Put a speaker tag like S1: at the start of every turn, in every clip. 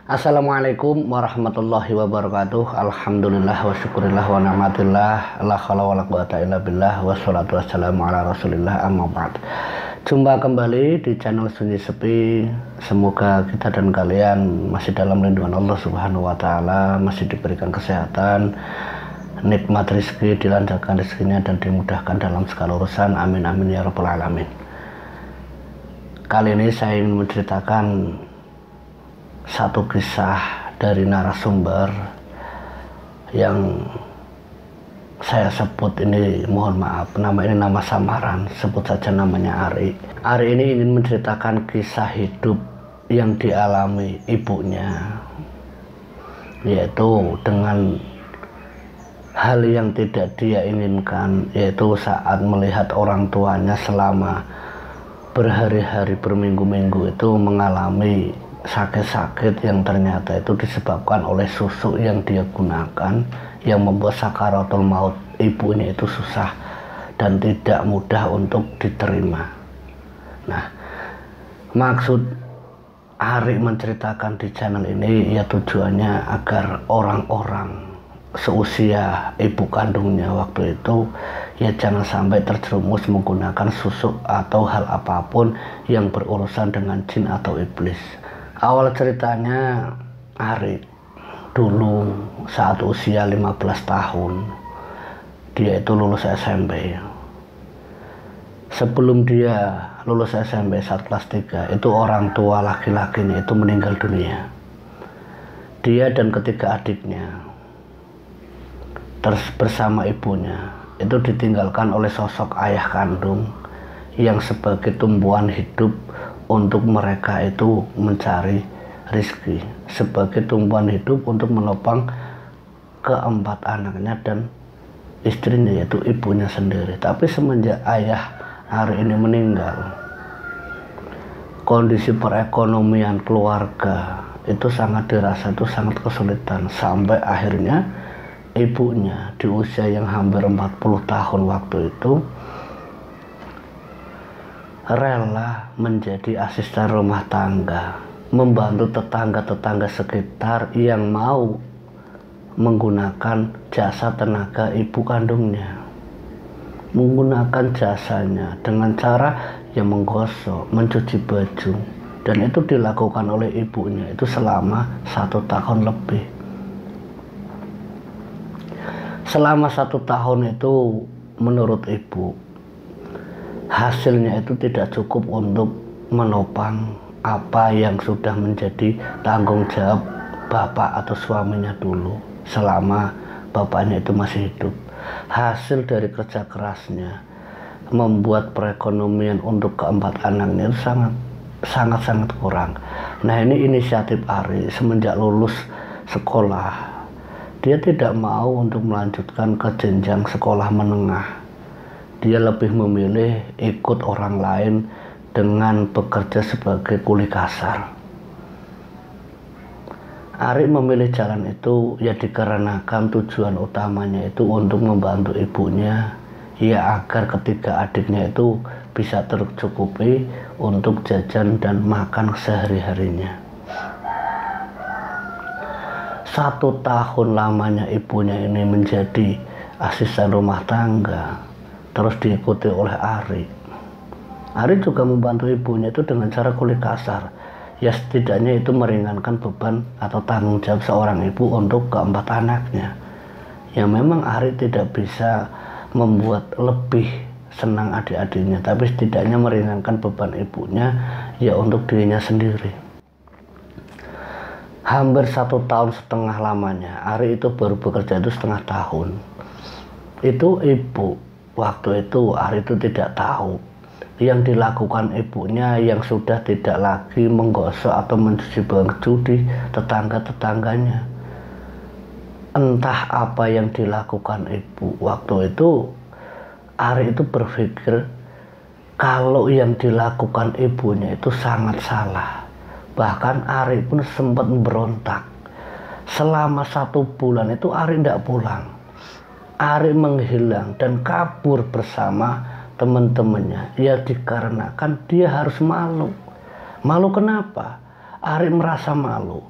S1: Assalamualaikum warahmatullahi wabarakatuh. Alhamdulillah wa syukurillah wa ni'matillah. La haula wa la quwata illa billah. Wassalatu wassalamu ala rasulillah, amma ba'd. Jumpa kembali di channel Sunyi Sepi. Semoga kita dan kalian masih dalam lindungan Allah Subhanahu wa taala, masih diberikan kesehatan, nikmat rezeki, dilancarkan rezekinya dan dimudahkan dalam segala urusan. Amin amin ya rabbal alamin. Kali ini saya ingin menceritakan satu kisah dari narasumber yang saya sebut ini, mohon maaf, nama ini nama samaran, sebut saja namanya Ari. Ari ini ingin menceritakan kisah hidup yang dialami ibunya, yaitu dengan hal yang tidak dia inginkan, yaitu saat melihat orang tuanya selama berhari-hari, berminggu-minggu itu mengalami sakit-sakit yang ternyata itu disebabkan oleh susu yang dia gunakan, yang membuat sakaratul maut ibunya itu susah dan tidak mudah untuk diterima. Nah, maksud Ari menceritakan di channel ini ya tujuannya agar orang-orang seusia ibu kandungnya waktu itu ya jangan sampai terjerumus menggunakan susu atau hal apapun yang berurusan dengan jin atau iblis. Awal ceritanya, Ari dulu saat usia 15 tahun dia itu lulus SMP. Sebelum dia lulus SMP saat kelas 3 itu orang tua laki-lakinya itu meninggal dunia. Dia dan ketiga adiknya terus bersama ibunya itu ditinggalkan oleh sosok ayah kandung yang sebagai tumpuan hidup untuk mereka itu mencari rezeki, sebagai tumpuan hidup untuk menopang keempat anaknya dan istrinya, yaitu ibunya sendiri. Tapi semenjak ayah Ari ini meninggal, kondisi perekonomian keluarga itu sangat dirasa, itu sangat kesulitan, sampai akhirnya ibunya di usia yang hampir 40 tahun waktu itu rela menjadi asisten rumah tangga, membantu tetangga-tetangga sekitar yang mau menggunakan jasa tenaga ibu kandungnya, menggunakan jasanya dengan cara yang menggosok, mencuci baju, dan itu dilakukan oleh ibunya itu selama 1 tahun lebih. Selama 1 tahun itu menurut ibu hasilnya itu tidak cukup untuk menopang apa yang sudah menjadi tanggung jawab bapak atau suaminya dulu selama bapaknya itu masih hidup. Hasil dari kerja kerasnya membuat perekonomian untuk keempat anaknya itu sangat kurang. Nah, ini inisiatif Ari semenjak lulus sekolah. Dia tidak mau untuk melanjutkan ke jenjang sekolah menengah. Dia lebih memilih ikut orang lain dengan bekerja sebagai kuli kasar. Ari memilih jalan itu ya dikarenakan tujuan utamanya itu untuk membantu ibunya, ya agar ketiga adiknya itu bisa tercukupi untuk jajan dan makan sehari-harinya. 1 tahun lamanya ibunya ini menjadi asisten rumah tangga, terus diikuti oleh Ari. Ari juga membantu ibunya itu dengan cara kuli kasar. Ya setidaknya itu meringankan beban atau tanggung jawab seorang ibu untuk keempat anaknya. Ya memang Ari tidak bisa membuat lebih senang adik-adiknya, tapi setidaknya meringankan beban ibunya ya untuk dirinya sendiri. Hampir 1,5 tahun lamanya Ari itu baru bekerja itu 1/2 tahun. Itu ibu waktu itu Ari itu tidak tahu yang dilakukan ibunya yang sudah tidak lagi menggosok atau mencuci baju di tetangga-tetangganya. Entah apa yang dilakukan ibu waktu itu, Ari itu berpikir kalau yang dilakukan ibunya itu sangat salah. Bahkan Ari pun sempat berontak. Selama 1 bulan itu Ari tidak pulang. Ari menghilang dan kabur bersama teman-temannya, ya dikarenakan dia harus malu. Malu kenapa? Ari merasa malu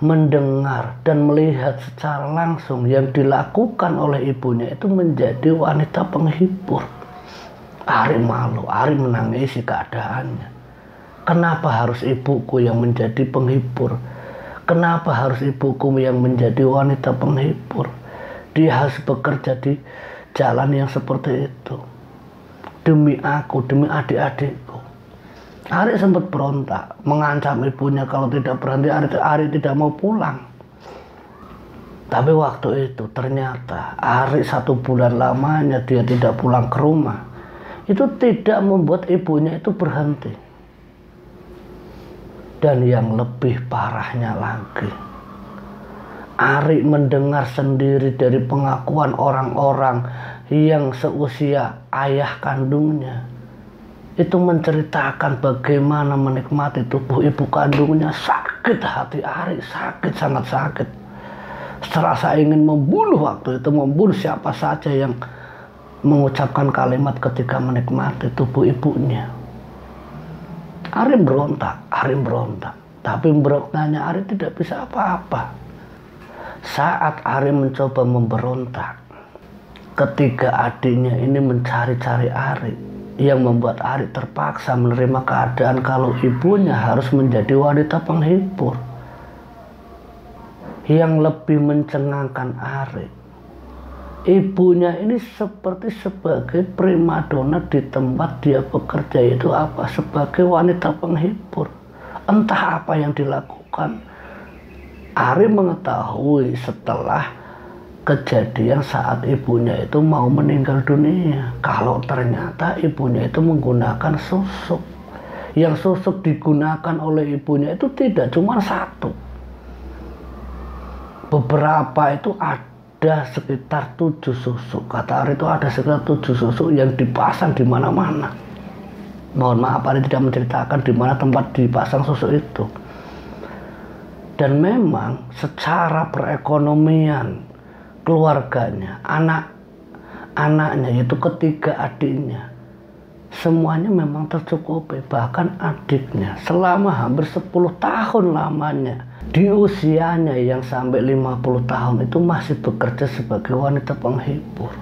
S1: mendengar dan melihat secara langsung yang dilakukan oleh ibunya itu menjadi wanita penghibur. Ari malu, Ari menangisi keadaannya. Kenapa harus ibuku yang menjadi penghibur? Kenapa harus ibuku yang menjadi wanita penghibur? Dia harus bekerja di jalan yang seperti itu. Demi aku, demi adik-adikku. Ari sempat berontak, mengancam ibunya kalau tidak berhenti Ari tidak mau pulang. Tapi waktu itu ternyata Ari 1 bulan lamanya dia tidak pulang ke rumah. Itu tidak membuat ibunya itu berhenti. Dan yang lebih parahnya lagi, Ari mendengar sendiri dari pengakuan orang-orang yang seusia ayah kandungnya. Itu menceritakan bagaimana menikmati tubuh ibu kandungnya. Sakit hati Ari, sakit, sangat sakit. Serasa ingin membunuh waktu itu, membunuh siapa saja yang mengucapkan kalimat ketika menikmati tubuh ibunya. Ari berontak. Tapi berontaknya Ari tidak bisa apa-apa. Saat Ari mencoba memberontak, ketika adiknya ini mencari-cari Ari, yang membuat Ari terpaksa menerima keadaan kalau ibunya harus menjadi wanita penghibur. Yang lebih mencengangkan Ari, ibunya ini seperti sebagai primadona di tempat dia bekerja, itu apa? Sebagai wanita penghibur. Entah apa yang dilakukan. Ari mengetahui setelah kejadian saat ibunya itu mau meninggal dunia, kalau ternyata ibunya itu menggunakan susuk. Yang susuk digunakan oleh ibunya itu tidak cuma 1. Beberapa itu ada sekitar 7 susuk. Kata Ari itu ada sekitar 7 susuk yang dipasang di mana-mana. Mohon maaf, Ari tidak menceritakan di mana tempat dipasang susuk itu. Dan memang secara perekonomian keluarganya, anak-anaknya, yaitu ketiga adiknya, semuanya memang tercukupi. Bahkan adiknya selama hampir 10 tahun lamanya, di usianya yang sampai 50 tahun itu masih bekerja sebagai wanita penghibur.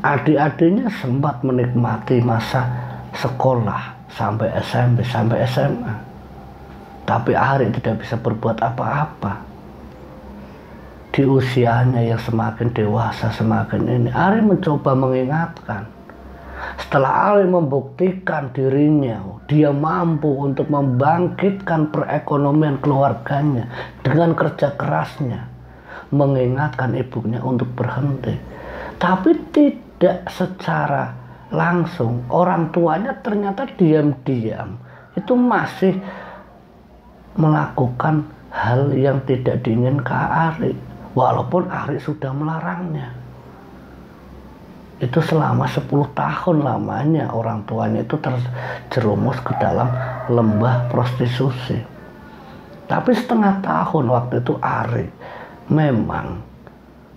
S1: Adik-adiknya sempat menikmati masa sekolah sampai SMP, sampai SMA. Tapi Ari tidak bisa berbuat apa-apa. Di usianya yang semakin dewasa, semakin ini, Ari mencoba mengingatkan. Setelah Ari membuktikan dirinya, dia mampu untuk membangkitkan perekonomian keluarganya dengan kerja kerasnya, mengingatkan ibunya untuk berhenti. Tapi tidak secara langsung, orang tuanya ternyata diam-diam itu masih melakukan hal yang tidak diinginkan Ari. Walaupun Ari sudah melarangnya. Itu selama 10 tahun lamanya orang tuanya itu terjerumus ke dalam lembah prostitusi. Tapi setengah tahun waktu itu Ari memang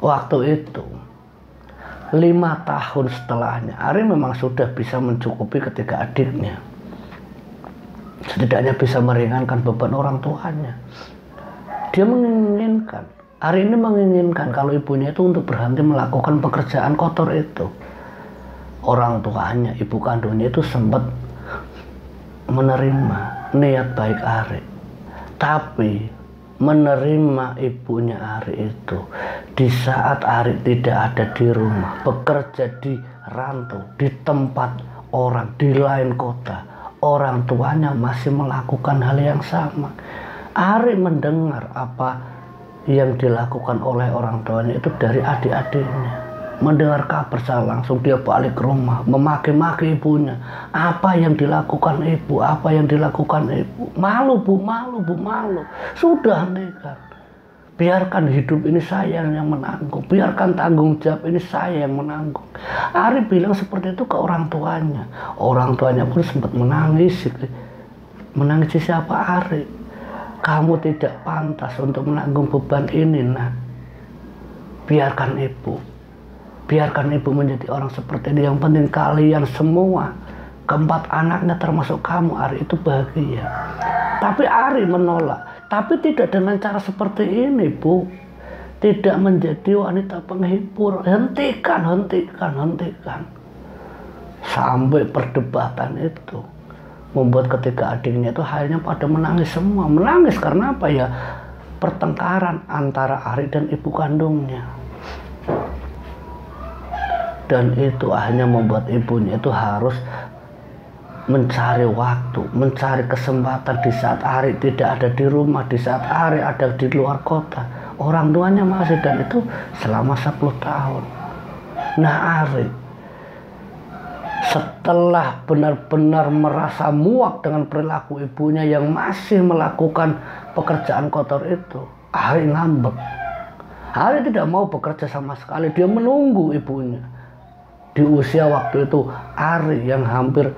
S1: waktu itu 5 tahun setelahnya Ari memang sudah bisa mencukupi ketika adiknya. Setidaknya bisa meringankan beban orang tuanya. Dia menginginkan, Ari ini menginginkan kalau ibunya itu untuk berhenti melakukan pekerjaan kotor itu. Orang tuanya, ibu kandungnya itu sempat menerima niat baik Ari. Tapi menerima ibunya Ari itu di saat Ari tidak ada di rumah, bekerja di rantau, di tempat orang, di lain kota. Orang tuanya masih melakukan hal yang sama. Ari mendengar apa yang dilakukan oleh orang tuanya itu dari adik-adiknya. Mendengar kabar secara langsung, dia balik ke rumah, memaki-maki ibunya. Apa yang dilakukan ibu? Apa yang dilakukan ibu? Malu bu, malu bu, malu. Sudah hentikan. Biarkan hidup ini saya yang menanggung. Biarkan tanggung jawab ini saya yang menanggung. Ari bilang seperti itu ke orang tuanya. Orang tuanya pun sempat menangis. Menangis siapa Ari? Kamu tidak pantas untuk menanggung beban ini, nak. Biarkan ibu. Biarkan ibu menjadi orang seperti ini. Yang penting kalian semua keempat anaknya termasuk kamu, Ari, itu bahagia. Tapi Ari menolak. Tapi tidak dengan cara seperti ini, Bu. Tidak menjadi wanita penghibur. Hentikan. Sampai perdebatan itu membuat ketiga adiknya itu akhirnya pada menangis semua. Menangis karena apa ya? Pertengkaran antara Ari dan ibu kandungnya. Dan itu akhirnya membuat ibunya itu harus mencari waktu, mencari kesempatan di saat Ari tidak ada di rumah, di saat Ari ada di luar kota. Orang tuanya masih, dan itu selama 10 tahun. Nah, Ari setelah benar-benar merasa muak dengan perilaku ibunya yang masih melakukan pekerjaan kotor itu, Ari ngambek. Ari tidak mau bekerja sama sekali, dia menunggu ibunya. Di usia waktu itu Ari yang hampir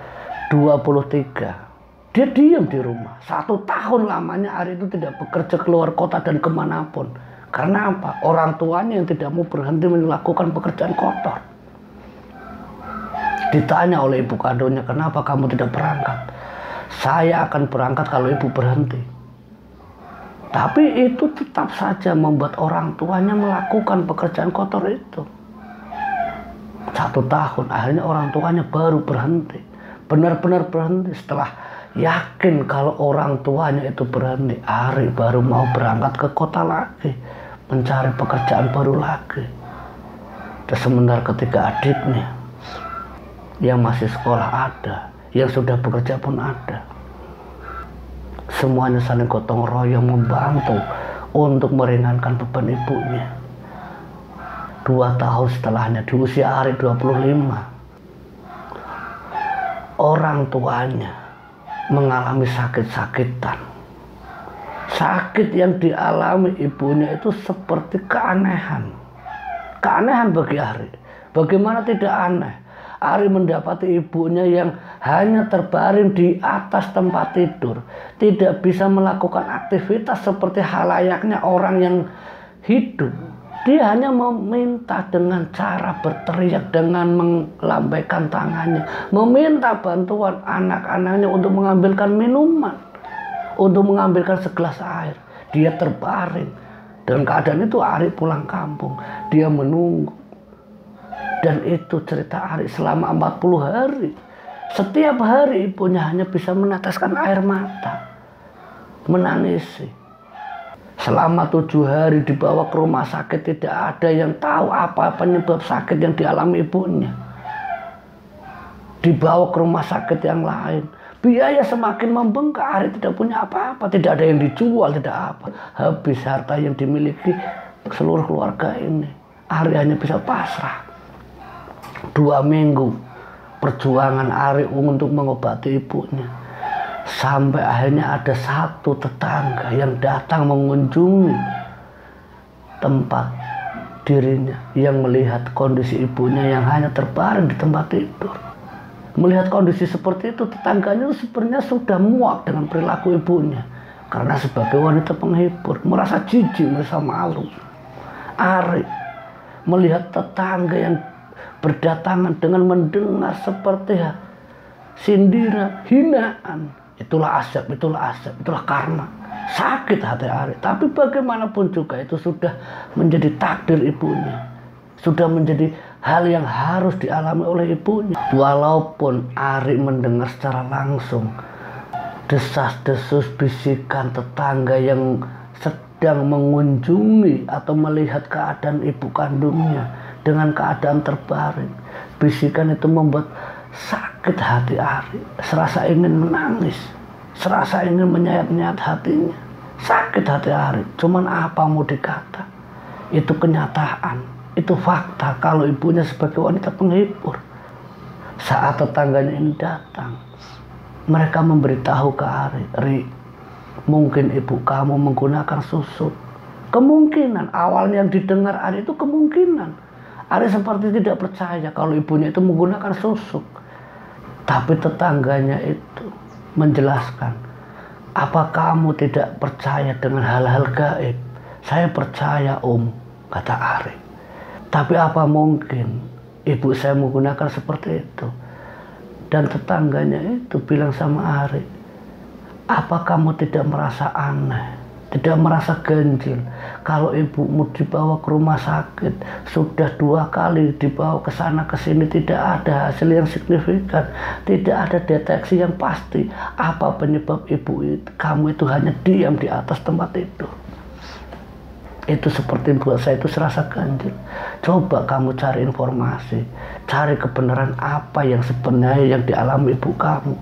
S1: 23, dia diam di rumah. 1 tahun lamanya Ari itu tidak bekerja keluar kota dan kemanapun. Karena apa? Orang tuanya yang tidak mau berhenti melakukan pekerjaan kotor. Ditanya oleh ibu kandungnya, kenapa kamu tidak berangkat? Saya akan berangkat kalau ibu berhenti. Tapi itu tetap saja membuat orang tuanya melakukan pekerjaan kotor itu. 1 tahun, akhirnya orang tuanya baru berhenti. Benar-benar berhenti. Setelah yakin kalau orang tuanya itu berhenti, Ari baru mau berangkat ke kota lagi, mencari pekerjaan baru lagi. Dan sementara ketiga adiknya yang masih sekolah ada, yang sudah bekerja pun ada. Semuanya saling gotong royong membantu untuk meringankan beban ibunya. 2 tahun setelahnya, di usia Ari 25, orang tuanya mengalami sakit-sakitan. Sakit yang dialami ibunya itu seperti keanehan. Keanehan bagi Ari. Bagaimana tidak aneh? Ari mendapati ibunya yang hanya terbaring di atas tempat tidur, tidak bisa melakukan aktivitas seperti halayaknya orang yang hidup. Dia hanya meminta dengan cara berteriak, dengan melambaikan tangannya, meminta bantuan anak-anaknya untuk mengambilkan minuman, untuk mengambilkan segelas air. Dia terbaring. Dan keadaan itu Ari pulang kampung. Dia menunggu. Dan itu cerita Ari selama 40 hari. Setiap hari ibunya hanya bisa meneteskan air mata, menangisi. Selama 7 hari dibawa ke rumah sakit, tidak ada yang tahu apa penyebab sakit yang dialami ibunya. Dibawa ke rumah sakit yang lain, biaya semakin membengkak. Ari tidak punya apa-apa, tidak ada yang dijual, tidak apa. Habis harta yang dimiliki seluruh keluarga ini. Ari hanya bisa pasrah. 2 minggu perjuangan Ari untuk mengobati ibunya. Sampai akhirnya ada satu tetangga yang datang mengunjungi tempat dirinya, yang melihat kondisi ibunya yang hanya terbaring di tempat tidur. Melihat kondisi seperti itu, tetangganya sebenarnya sudah muak dengan perilaku ibunya. Karena sebagai wanita penghibur, merasa jijik, merasa malu. Ari melihat tetangga yang berdatangan dengan mendengar seperti sindiran, hinaan. Itulah azab, itulah karma. Sakit hati Ari. Tapi bagaimanapun juga itu sudah menjadi takdir ibunya. Sudah menjadi hal yang harus dialami oleh ibunya. Walaupun Ari mendengar secara langsung desas-desus bisikan tetangga yang sedang mengunjungi atau melihat keadaan ibu kandungnya dengan keadaan terbaring. Bisikan itu membuat sakit hati Ari, serasa ingin menangis, serasa ingin menyayat-nyayat hatinya. Sakit hati Ari, cuman apa mau dikata? Itu kenyataan, itu fakta kalau ibunya sebagai wanita penghibur. Saat tetangganya ini datang, mereka memberitahu ke Ari, Ri, mungkin ibu kamu menggunakan susuk. Kemungkinan, awalnya yang didengar Ari itu kemungkinan. Ari seperti tidak percaya kalau ibunya itu menggunakan susuk. Tapi tetangganya itu menjelaskan, apa kamu tidak percaya dengan hal-hal gaib? Saya percaya kata Ari. Tapi apa mungkin ibu saya menggunakan seperti itu? Dan tetangganya itu bilang sama Ari, apa kamu tidak merasa aneh, tidak merasa ganjil kalau ibumu dibawa ke rumah sakit, sudah 2 kali dibawa ke sana ke sini, tidak ada hasil yang signifikan, tidak ada deteksi yang pasti. Apa penyebab kamu itu hanya diam di atas tempat itu? Itu seperti buat saya itu serasa ganjil. Coba kamu cari informasi, cari kebenaran apa yang sebenarnya yang dialami ibu kamu.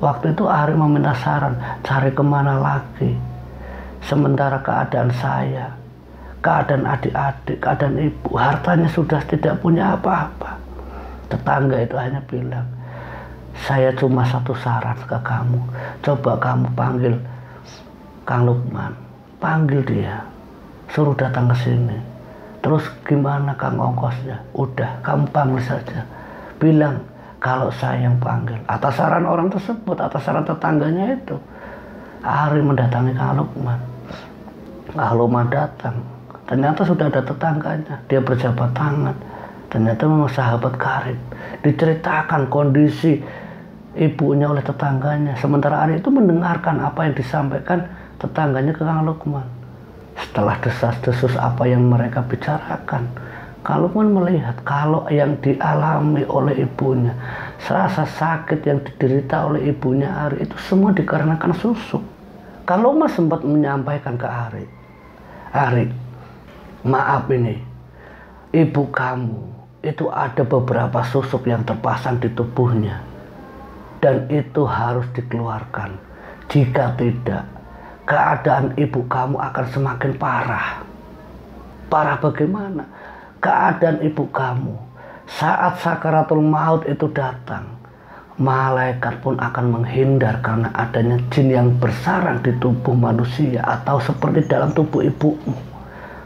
S1: Waktu itu Ari meminta saran, cari kemana lagi. Sementara keadaan saya, keadaan adik-adik, keadaan ibu, hartanya sudah tidak punya apa-apa. Tetangga itu hanya bilang, saya cuma satu saran ke kamu, coba kamu panggil Kang Lukman, panggil dia, suruh datang ke sini. Terus gimana Kang ongkosnya? Udah, kamu panggil saja. Bilang kalau saya yang panggil. Atas saran orang tersebut, atas saran tetangganya itu, Ari mendatangi Kang Lukman. Kang Lukman datang. Ternyata sudah ada tetangganya. Dia berjabat tangan. Ternyata memang sahabat karib. Diceritakan kondisi ibunya oleh tetangganya. Sementara Ari itu mendengarkan apa yang disampaikan tetangganya ke Kang Lukman. Setelah desas-desus apa yang mereka bicarakan, Kang Lukman melihat kalau yang dialami oleh ibunya, serasa sakit yang diderita oleh ibunya Ari itu semua dikarenakan susuk. Kang Lukman sempat menyampaikan ke Ari, Ari, maaf ini, ibu kamu itu ada beberapa susuk yang terpasang di tubuhnya, dan itu harus dikeluarkan. Jika tidak, keadaan ibu kamu akan semakin parah. Parah bagaimana? Keadaan ibu kamu saat sakaratul maut itu datang, malaikat pun akan menghindar karena adanya jin yang bersarang di tubuh manusia atau seperti dalam tubuh ibumu.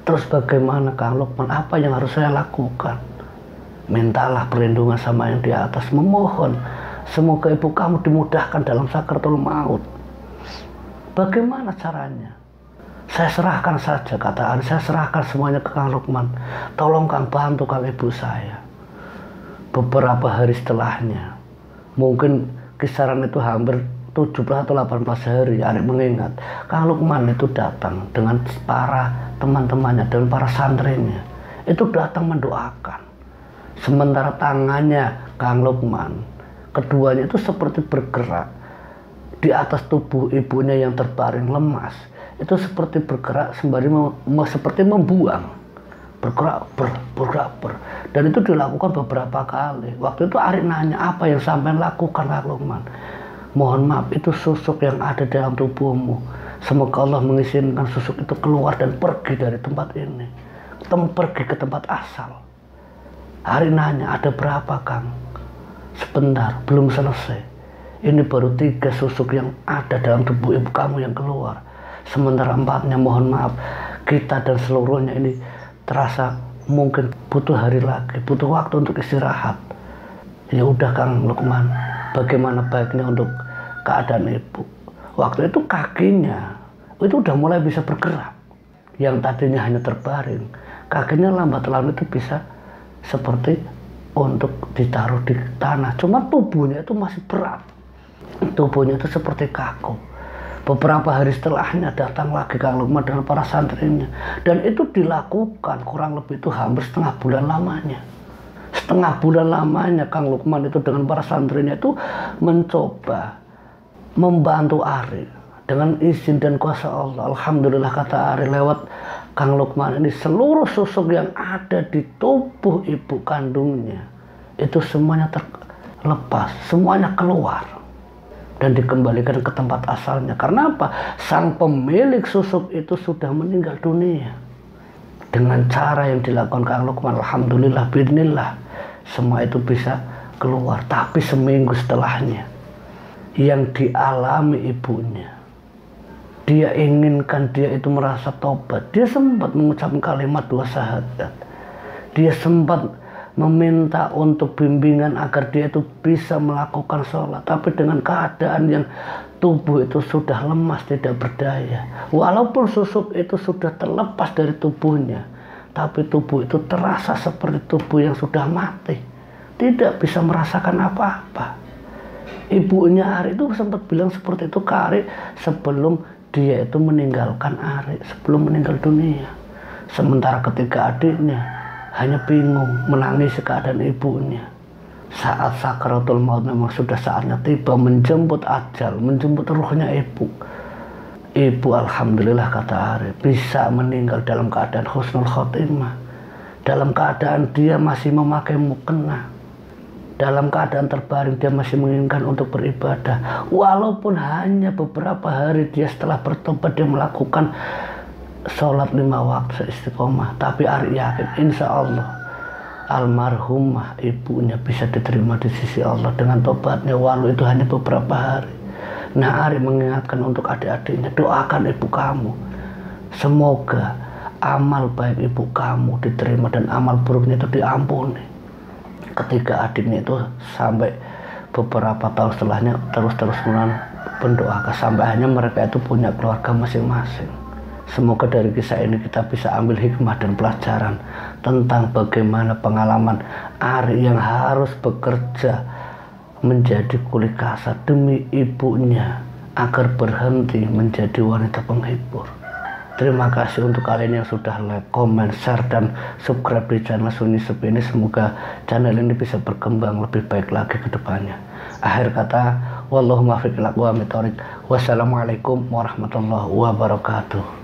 S1: Terus bagaimana Kang Lukman? Apa yang harus saya lakukan? Mintalah perlindungan sama yang di atas, memohon semoga ibu kamu dimudahkan dalam sakaratul maut. Bagaimana caranya? Saya serahkan saja, kata Ari, saya serahkan semuanya ke Kang Lukman. Tolong Kang bantu Kang ibu saya. Beberapa hari setelahnya, mungkin kisaran itu hampir 17 atau 18 hari, Ari mengingat Kang Lukman itu datang dengan para teman-temannya dan para santrinya. Itu datang mendoakan. Sementara tangannya Kang Lukman, keduanya itu seperti bergerak di atas tubuh ibunya yang terbaring lemas, itu seperti bergerak sembari seperti membuang, bergerak, dan itu dilakukan beberapa kali. Waktu itu Ari nanya, apa yang sampai lakukan Kang Lukman? Mohon maaf, itu susuk yang ada dalam tubuhmu, semoga Allah mengizinkan susuk itu keluar dan pergi dari tempat ini, pergi ke tempat asal. Ari nanya, ada berapa Kang? Sebentar, belum selesai. Ini baru 3 susuk yang ada dalam tubuh ibu kamu yang keluar. Sementara 4-nya, mohon maaf, kita dan seluruhnya ini terasa mungkin butuh hari lagi, butuh waktu untuk istirahat. Ya udah Kang Lukman, bagaimana baiknya untuk keadaan ibu? Waktu itu kakinya itu udah mulai bisa bergerak. Yang tadinya hanya terbaring, kakinya lambat laun itu bisa seperti untuk ditaruh di tanah. Cuma tubuhnya itu masih berat. Tubuhnya itu seperti kaku. Beberapa hari setelahnya datang lagi Kang Lukman dengan para santrinya, dan itu dilakukan kurang lebih itu hampir setengah bulan lamanya. Setengah bulan lamanya Kang Lukman itu dengan para santrinya itu mencoba membantu Ari dengan izin dan kuasa Allah. Alhamdulillah, kata Ari, lewat Kang Lukman ini seluruh susuk yang ada di tubuh ibu kandungnya itu semuanya terlepas, semuanya keluar dan dikembalikan ke tempat asalnya. Karena apa? Sang pemilik susuk itu sudah meninggal dunia. Dengan cara yang dilakukan Kang Lukman, alhamdulillah, bismillah, semua itu bisa keluar. Tapi seminggu setelahnya, yang dialami ibunya, dia inginkan dia itu merasa tobat. Dia sempat mengucapkan kalimat 2 syahadat. Dia sempat meminta untuk bimbingan agar dia itu bisa melakukan sholat, tapi dengan keadaan yang tubuh itu sudah lemas, tidak berdaya. Walaupun susuk itu sudah terlepas dari tubuhnya, tapi tubuh itu terasa seperti tubuh yang sudah mati, tidak bisa merasakan apa-apa. Ibunya Ari itu sempat bilang seperti itu ke Ari sebelum dia itu meninggalkan Ari, sebelum meninggal dunia. Sementara ketika adiknya hanya bingung menangis keadaan ibunya. Saat sakaratul maut memang sudah saatnya tiba, menjemput ajal, menjemput ruhnya ibu. Ibu alhamdulillah kata Ari bisa meninggal dalam keadaan husnul khotimah, dalam keadaan dia masih memakai mukena, dalam keadaan terbaring dia masih menginginkan untuk beribadah. Walaupun hanya beberapa hari dia setelah bertobat dia melakukan sholat 5 waktu istiqomah, tapi Ari yakin insya Allah almarhumah ibunya bisa diterima di sisi Allah dengan tobatnya, walau itu hanya beberapa hari. Nah, Ari mengingatkan untuk adik-adiknya, doakan ibu kamu, semoga amal baik ibu kamu diterima dan amal buruknya itu diampuni. Ketika adiknya itu sampai beberapa tahun setelahnya terus-terusan mendoakan sampai hanya mereka itu punya keluarga masing-masing. Semoga dari kisah ini kita bisa ambil hikmah dan pelajaran tentang bagaimana pengalaman Ari yang harus bekerja menjadi kuli kasar demi ibunya agar berhenti menjadi wanita penghibur. Terima kasih untuk kalian yang sudah like, comment, share, dan subscribe di channel Sunni Sepi ini. Semoga channel ini bisa berkembang lebih baik lagi ke depannya. Akhir kata, wallahu muwaffiq ila aqwamit thoriq. Wassalamualaikum warahmatullahi wabarakatuh.